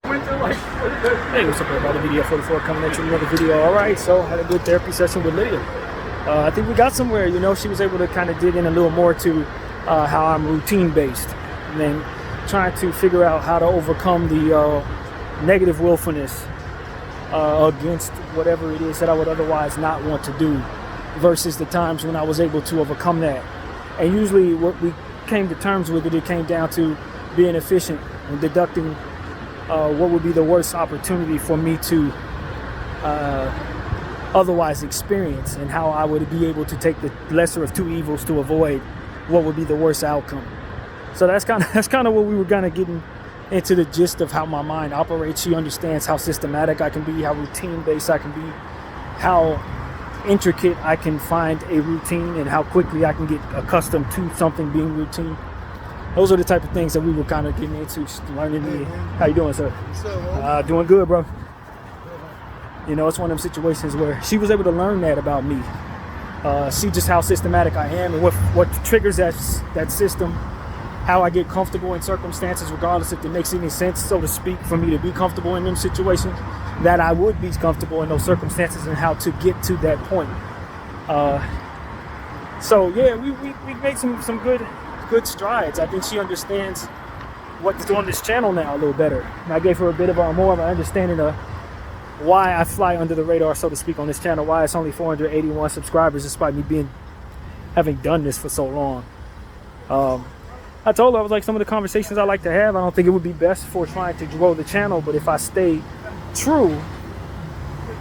Hey, what's up everybody, BDF 44 coming at you with another video. Alright, so had a good therapy session with Lydia. I think we got somewhere, you know. She was able to kind of dig in a little more to how I'm routine based, and then trying to figure out how to overcome the negative willfulness against whatever it is that I would otherwise not want to do, versus the times when I was able to overcome that. And usually what we came to terms with it came down to being efficient and deducting what would be the worst opportunity for me to otherwise experience, and how I would be able to take the lesser of two evils to avoid what would be the worst outcome. So that's kind of what we were kind of getting into, the gist of how my mind operates. She understands how systematic I can be, how routine based I can be, how intricate I can find a routine, and how quickly I can get accustomed to something being routine. Those are the type of things that we were kind of getting into, learning. How you doing, sir? Doing good, bro. You know, it's one of them situations where she was able to learn that about me. See just how systematic I am, and what triggers that system, how I get comfortable in circumstances, regardless if it makes any sense, so to speak, for me to be comfortable in them situations, that I would be comfortable in those circumstances, and how to get to that point. So yeah, we made some good strides. I think she understands what's doing this channel now a little better, and I gave her a bit of more of an understanding of why I fly under the radar, so to speak, on this channel, why it's only 481 subscribers despite me having done this for so long. I told her, I was like, some of the conversations I like to have, I don't think it would be best for trying to grow the channel, but if I stay true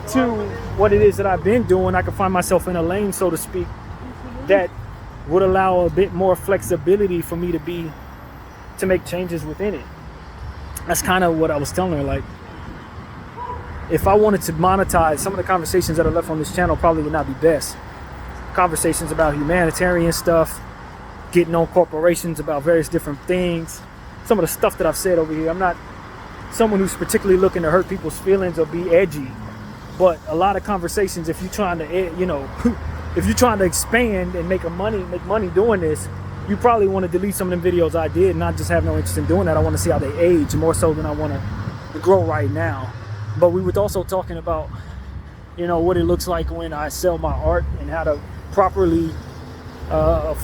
to what it is that I've been doing, I can find myself in a lane, so to speak, that would allow a bit more flexibility for me to make changes within it. That's kind of what I was telling her. Like, if I wanted to monetize, some of the conversations that are left on this channel probably would not be best. Conversations about humanitarian stuff, getting on corporations about various different things. Some of the stuff that I've said over here, I'm not someone who's particularly looking to hurt people's feelings or be edgy, but a lot of conversations, if you're trying to, you know, if you're trying to expand and make money doing this, you probably want to delete some of them videos I did, and not just have no interest in doing that. I want to see how they age more so than I want to grow right now. But we were also talking about, you know, what it looks like when I sell my art, and how to properly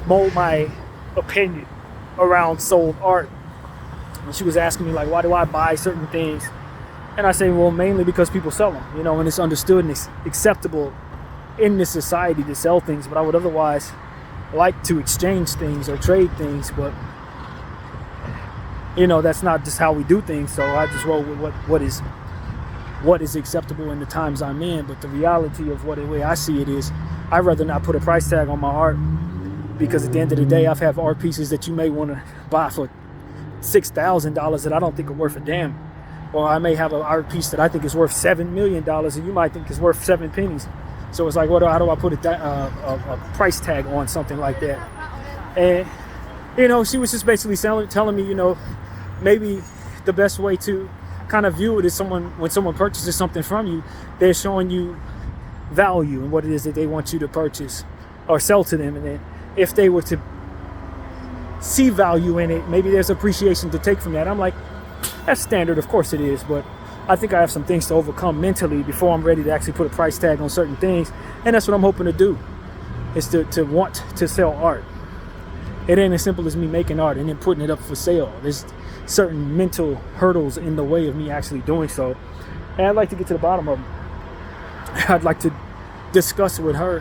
mold my opinion around sold art. And she was asking me, like, why do I buy certain things? And I say, well, mainly because people sell them, you know, and it's understood and it's acceptable in this society to sell things. But I would otherwise like to exchange things or trade things, but you know, that's not just how we do things. So I just roll with what is acceptable in the times I'm in. But the reality of the way I see it is, I'd rather not put a price tag on my art, because at the end of the day, I've had art pieces that you may want to buy for $6,000 that I don't think are worth a damn. Or I may have an art piece that I think is worth $7 million, and you might think is worth 7 pennies. So it's like, how do I put a price tag on something like that? And, you know, she was just basically telling me, you know, maybe the best way to kind of view it is, when someone purchases something from you, they're showing you value in what it is that they want you to purchase or sell to them. And then if they were to see value in it, maybe there's appreciation to take from that. I'm like, that's standard, of course it is, but I think I have some things to overcome mentally before I'm ready to actually put a price tag on certain things. And that's what I'm hoping to do, is to want to sell art. It ain't as simple as me making art and then putting it up for sale. There's certain mental hurdles in the way of me actually doing so, and I'd like to get to the bottom of them. I'd like to discuss with her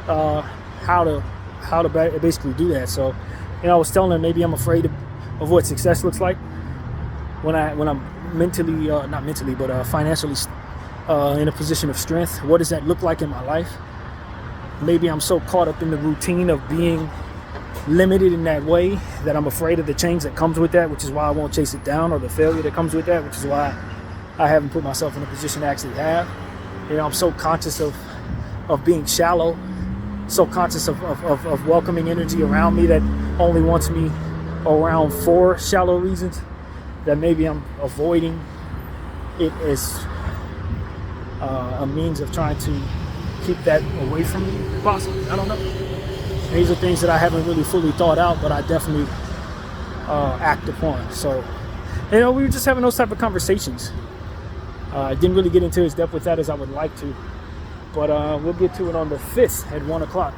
how to basically do that. So, you know, I was telling her, maybe I'm afraid of what success looks like when I'm mentally, not mentally, but financially in a position of strength. What does that look like in my life? Maybe I'm so caught up in the routine of being limited in that way that I'm afraid of the change that comes with that, which is why I won't chase it down, or the failure that comes with that, which is why I haven't put myself in a position to actually have. You know, I'm so conscious of being shallow, so conscious of welcoming energy around me that only wants me around for shallow reasons, that maybe I'm avoiding it as a means of trying to keep that away from me, possibly. I don't know. These are things that I haven't really fully thought out, but I definitely act upon. So You know, we were just having those type of conversations. I didn't really get into as depth with that as I would like to, but we'll get to it on the 5th at 1 o'clock.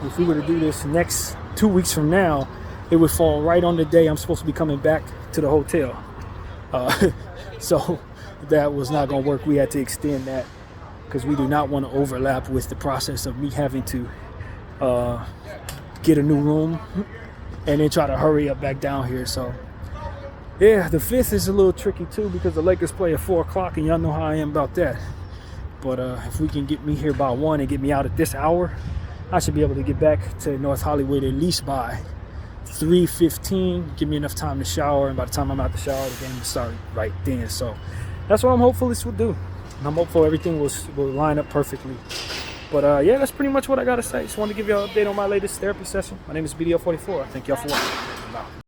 If we were to do this next 2 weeks from now, it would fall right on the day I'm supposed to be coming back to the hotel. So that was not going to work. We had to extend that because we do not want to overlap with the process of me having to get a new room and then try to hurry up back down here. So yeah, the 5th is a little tricky too because the Lakers play at 4 o'clock and y'all know how I am about that. But if we can get me here by 1 and get me out at this hour, I should be able to get back to North Hollywood at least by 3:15. Give me enough time to shower, and by the time I'm out the shower, the game will start right then. So that's what I'm hopeful this will do. And I'm hopeful everything will line up perfectly. But yeah, that's pretty much what I got to say. Just wanted to give you an update on my latest therapy session. My name is BDF 44. Thank y'all for watching. Bye.